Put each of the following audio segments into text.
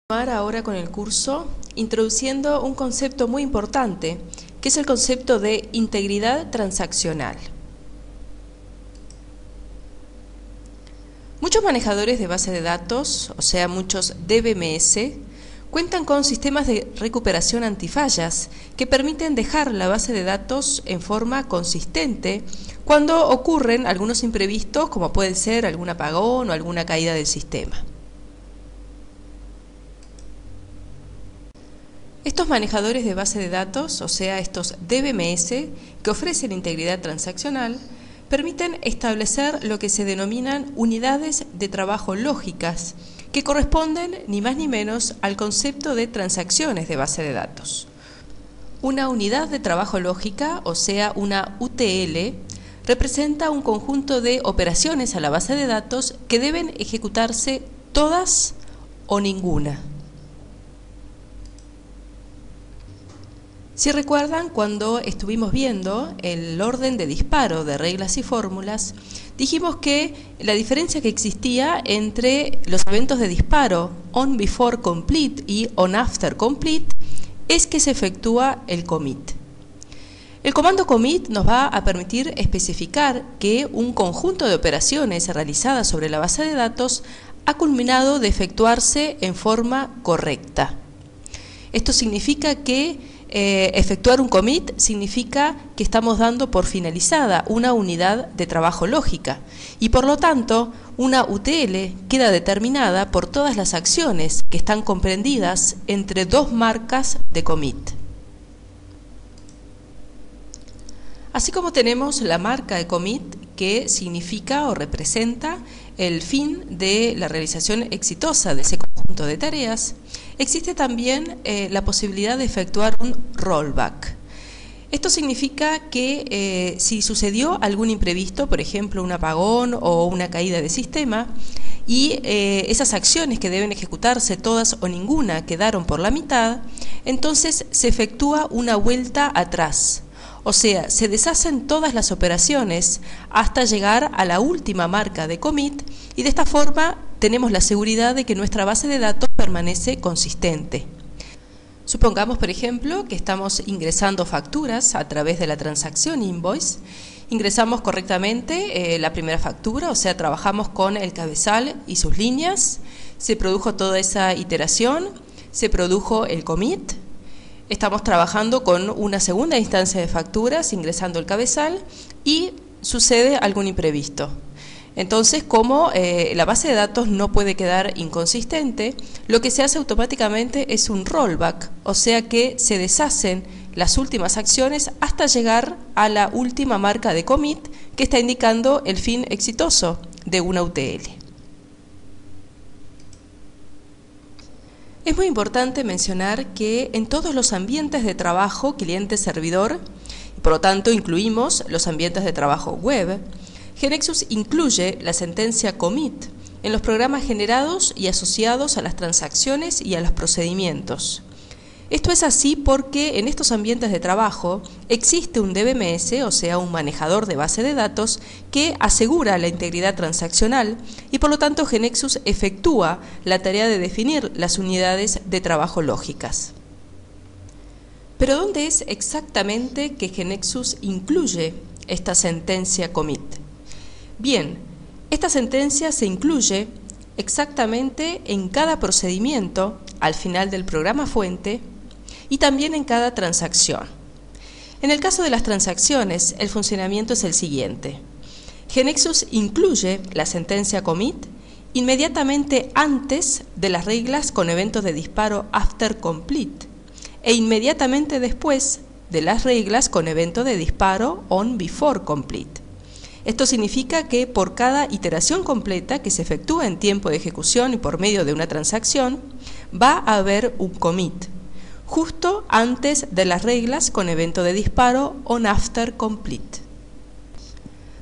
Ahora con el curso introduciendo un concepto muy importante, que es el concepto de integridad transaccional. Muchos manejadores de base de datos, o sea muchos DBMS, cuentan con sistemas de recuperación antifallas que permiten dejar la base de datos en forma consistente cuando ocurren algunos imprevistos, como puede ser algún apagón o alguna caída del sistema. Estos manejadores de base de datos, o sea, estos DBMS, que ofrecen integridad transaccional, permiten establecer lo que se denominan unidades de trabajo lógicas, que corresponden ni más ni menos al concepto de transacciones de base de datos. Una unidad de trabajo lógica, o sea, una UTL, representa un conjunto de operaciones a la base de datos que deben ejecutarse todas o ninguna. Si recuerdan, cuando estuvimos viendo el orden de disparo de reglas y fórmulas, dijimos que la diferencia que existía entre los eventos de disparo on before complete y on after complete es que se efectúa el commit. El comando commit nos va a permitir especificar que un conjunto de operaciones realizadas sobre la base de datos ha culminado de efectuarse en forma correcta. Esto significa que efectuar un commit significa que estamos dando por finalizada una unidad de trabajo lógica y por lo tanto una UTL queda determinada por todas las acciones que están comprendidas entre dos marcas de commit. Así como tenemos la marca de commit que significa o representa el fin de la realización exitosa de ese conjunto de tareas, existe también la posibilidad de efectuar un rollback. Esto significa que si sucedió algún imprevisto, por ejemplo un apagón o una caída de sistema, y esas acciones que deben ejecutarse todas o ninguna quedaron por la mitad, entonces se efectúa una vuelta atrás. O sea, se deshacen todas las operaciones hasta llegar a la última marca de commit y de esta forma tenemos la seguridad de que nuestra base de datos permanece consistente. Supongamos, por ejemplo, que estamos ingresando facturas a través de la transacción invoice. Ingresamos correctamente la primera factura, o sea, trabajamos con el cabezal y sus líneas. Se produjo toda esa iteración, se produjo el commit. Estamos trabajando con una segunda instancia de facturas, ingresando el cabezal y sucede algún imprevisto. Entonces, como la base de datos no puede quedar inconsistente, lo que se hace automáticamente es un rollback, o sea que se deshacen las últimas acciones hasta llegar a la última marca de commit que está indicando el fin exitoso de una UTL. Es muy importante mencionar que en todos los ambientes de trabajo cliente-servidor, y por lo tanto incluimos los ambientes de trabajo web, GeneXus incluye la sentencia commit en los programas generados y asociados a las transacciones y a los procedimientos. Esto es así porque en estos ambientes de trabajo existe un DBMS, o sea, un manejador de base de datos, que asegura la integridad transaccional y por lo tanto GeneXus efectúa la tarea de definir las unidades de trabajo lógicas. Pero ¿dónde es exactamente que GeneXus incluye esta sentencia commit? Bien, esta sentencia se incluye exactamente en cada procedimiento al final del programa fuente y también en cada transacción. En el caso de las transacciones, el funcionamiento es el siguiente. GeneXus incluye la sentencia commit inmediatamente antes de las reglas con eventos de disparo after complete e inmediatamente después de las reglas con evento de disparo on before complete. Esto significa que por cada iteración completa que se efectúa en tiempo de ejecución y por medio de una transacción, va a haber un commit, justo antes de las reglas con evento de disparo on after complete.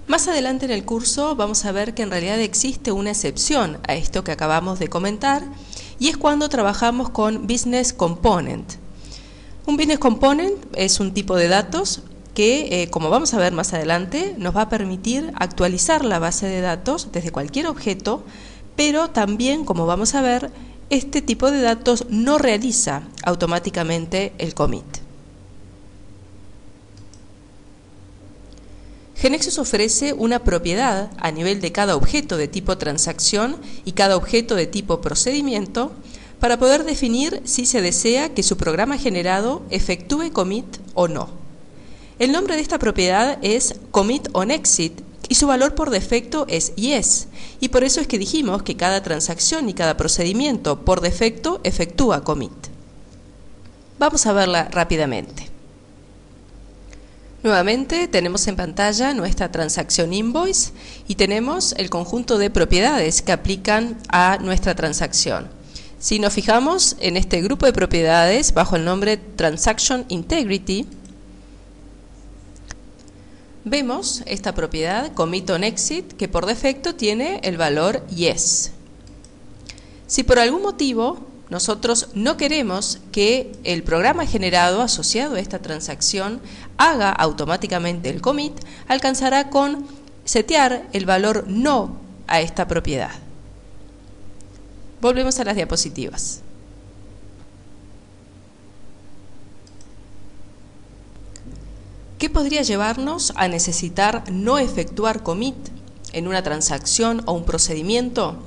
Más adelante en el curso vamos a ver que en realidad existe una excepción a esto que acabamos de comentar y es cuando trabajamos con Business Component. Un Business Component es un tipo de datos que, como vamos a ver más adelante, nos va a permitir actualizar la base de datos desde cualquier objeto, pero también, como vamos a ver, este tipo de datos no realiza automáticamente el commit. GeneXus ofrece una propiedad a nivel de cada objeto de tipo transacción y cada objeto de tipo procedimiento para poder definir si se desea que su programa generado efectúe commit o no. El nombre de esta propiedad es commit_on_exit y su valor por defecto es yes, y por eso es que dijimos que cada transacción y cada procedimiento por defecto efectúa commit. Vamos a verla rápidamente. Nuevamente tenemos en pantalla nuestra transacción invoice y tenemos el conjunto de propiedades que aplican a nuestra transacción. Si nos fijamos en este grupo de propiedades bajo el nombre Transaction Integrity, vemos esta propiedad commit_on_exit que por defecto tiene el valor yes. Si por algún motivo nosotros no queremos que el programa generado asociado a esta transacción haga automáticamente el commit, alcanzará con setear el valor no a esta propiedad. Volvemos a las diapositivas. ¿Qué podría llevarnos a necesitar no efectuar commit en una transacción o un procedimiento?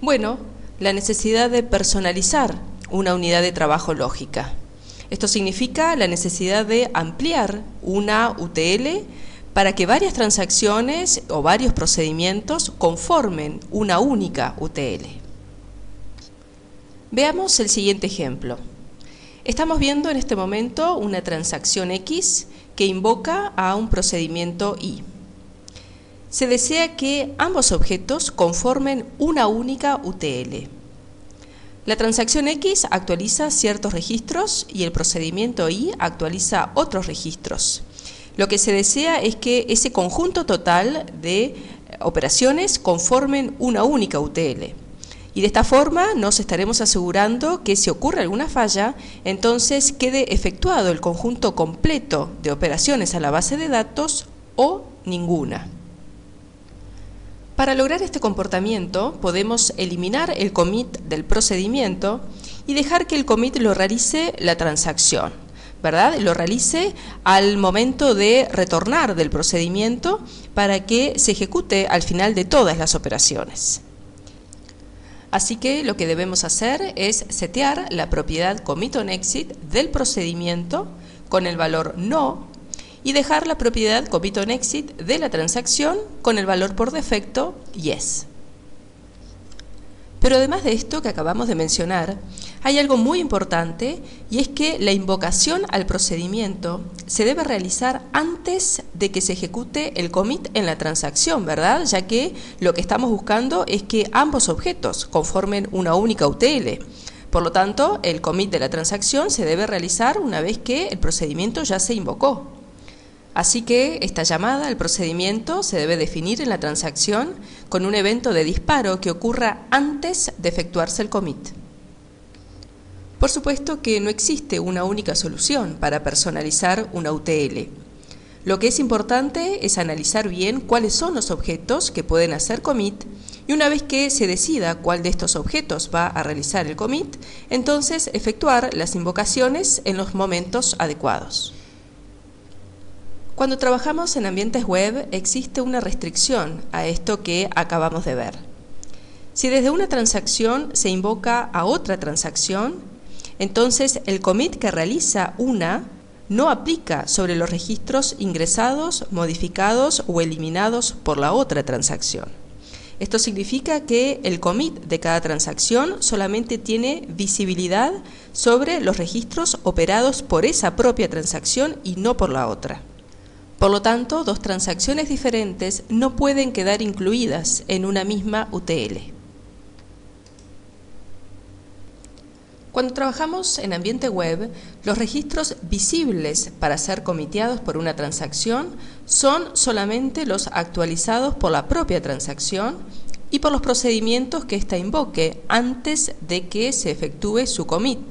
Bueno, la necesidad de personalizar una unidad de trabajo lógica. Esto significa la necesidad de ampliar una UTL para que varias transacciones o varios procedimientos conformen una única UTL. Veamos el siguiente ejemplo. Estamos viendo en este momento una transacción X que invoca a un procedimiento Y. Se desea que ambos objetos conformen una única UTL. La transacción X actualiza ciertos registros y el procedimiento Y actualiza otros registros. Lo que se desea es que ese conjunto total de operaciones conformen una única UTL. Y de esta forma nos estaremos asegurando que si ocurre alguna falla, entonces quede efectuado el conjunto completo de operaciones a la base de datos o ninguna. Para lograr este comportamiento podemos eliminar el commit del procedimiento y dejar que el commit lo realice la transacción, ¿verdad? Lo realice al momento de retornar del procedimiento para que se ejecute al final de todas las operaciones. Así que lo que debemos hacer es setear la propiedad commit_on_exit del procedimiento con el valor no y dejar la propiedad commit_on_exit de la transacción con el valor por defecto yes. Pero además de esto que acabamos de mencionar, hay algo muy importante y es que la invocación al procedimiento se debe realizar antes de que se ejecute el commit en la transacción, ¿verdad? Ya que lo que estamos buscando es que ambos objetos conformen una única UTL. Por lo tanto, el commit de la transacción se debe realizar una vez que el procedimiento ya se invocó. Así que esta llamada al procedimiento se debe definir en la transacción con un evento de disparo que ocurra antes de efectuarse el commit. Por supuesto que no existe una única solución para personalizar una UTL. Lo que es importante es analizar bien cuáles son los objetos que pueden hacer commit y una vez que se decida cuál de estos objetos va a realizar el commit, entonces efectuar las invocaciones en los momentos adecuados. Cuando trabajamos en ambientes web existe una restricción a esto que acabamos de ver. Si desde una transacción se invoca a otra transacción, entonces el commit que realiza una no aplica sobre los registros ingresados, modificados o eliminados por la otra transacción. Esto significa que el commit de cada transacción solamente tiene visibilidad sobre los registros operados por esa propia transacción y no por la otra. Por lo tanto, dos transacciones diferentes no pueden quedar incluidas en una misma UTL. Cuando trabajamos en ambiente web, los registros visibles para ser comiteados por una transacción son solamente los actualizados por la propia transacción y por los procedimientos que ésta invoque antes de que se efectúe su commit,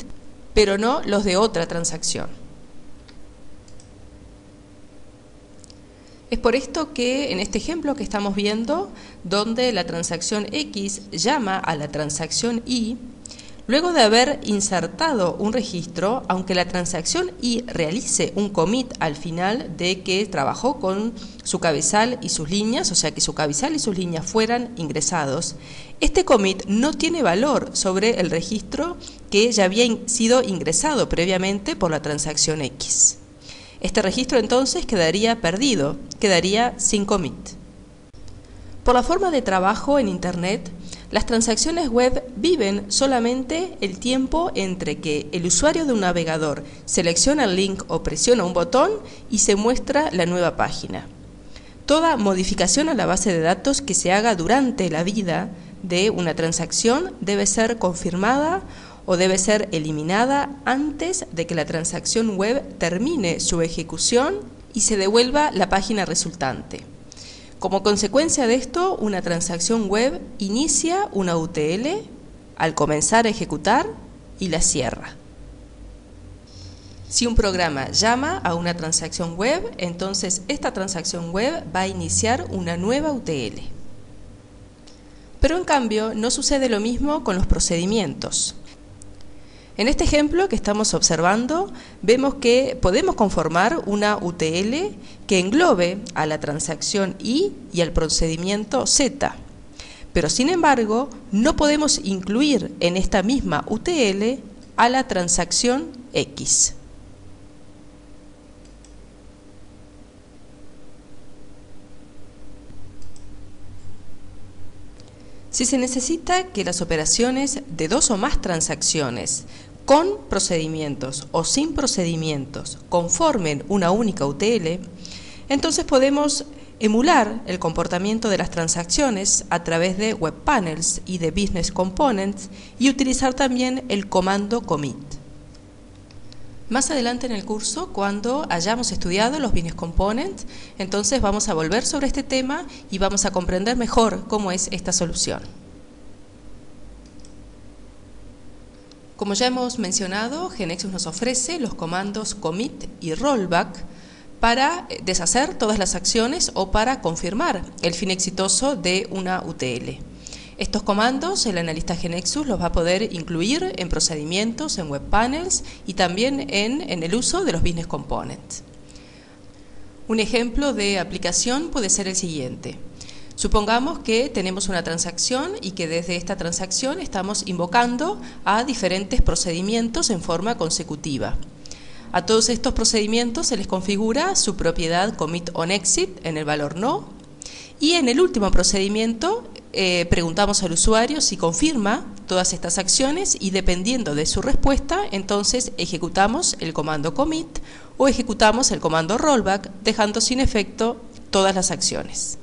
pero no los de otra transacción. Es por esto que en este ejemplo que estamos viendo, donde la transacción X llama a la transacción Y, Luego de haber insertado un registro, aunque la transacción I realice un commit al final de que trabajó con su cabezal y sus líneas, o sea que su cabezal y sus líneas fueran ingresados, este commit no tiene valor sobre el registro que ya había sido ingresado previamente por la transacción X. Este registro entonces quedaría perdido, quedaría sin commit. Por la forma de trabajo en Internet, las transacciones web viven solamente el tiempo entre que el usuario de un navegador selecciona el link o presiona un botón y se muestra la nueva página. Toda modificación a la base de datos que se haga durante la vida de una transacción debe ser confirmada o debe ser eliminada antes de que la transacción web termine su ejecución y se devuelva la página resultante. Como consecuencia de esto, una transacción web inicia una UTL al comenzar a ejecutar y la cierra. Si un programa llama a una transacción web, entonces esta transacción web va a iniciar una nueva UTL. Pero en cambio, no sucede lo mismo con los procedimientos. En este ejemplo que estamos observando, vemos que podemos conformar una UTL que englobe a la transacción I y al procedimiento Z. Pero sin embargo, no podemos incluir en esta misma UTL a la transacción X. Si se necesita que las operaciones de dos o más transacciones con procedimientos o sin procedimientos conformen una única UTL, entonces podemos emular el comportamiento de las transacciones a través de Web Panels y de Business Components y utilizar también el comando commit. Más adelante en el curso, cuando hayamos estudiado los Business Components, entonces vamos a volver sobre este tema y vamos a comprender mejor cómo es esta solución. Como ya hemos mencionado, GeneXus nos ofrece los comandos commit y rollback para deshacer todas las acciones o para confirmar el fin exitoso de una UTL. Estos comandos el analista GeneXus los va a poder incluir en procedimientos, en Web Panels y también en el uso de los Business Components. Un ejemplo de aplicación puede ser el siguiente. Supongamos que tenemos una transacción y que desde esta transacción estamos invocando a diferentes procedimientos en forma consecutiva. A todos estos procedimientos se les configura su propiedad commit on exit en el valor no, y en el último procedimiento preguntamos al usuario si confirma todas estas acciones y dependiendo de su respuesta, entonces ejecutamos el comando commit o ejecutamos el comando rollback, dejando sin efecto todas las acciones.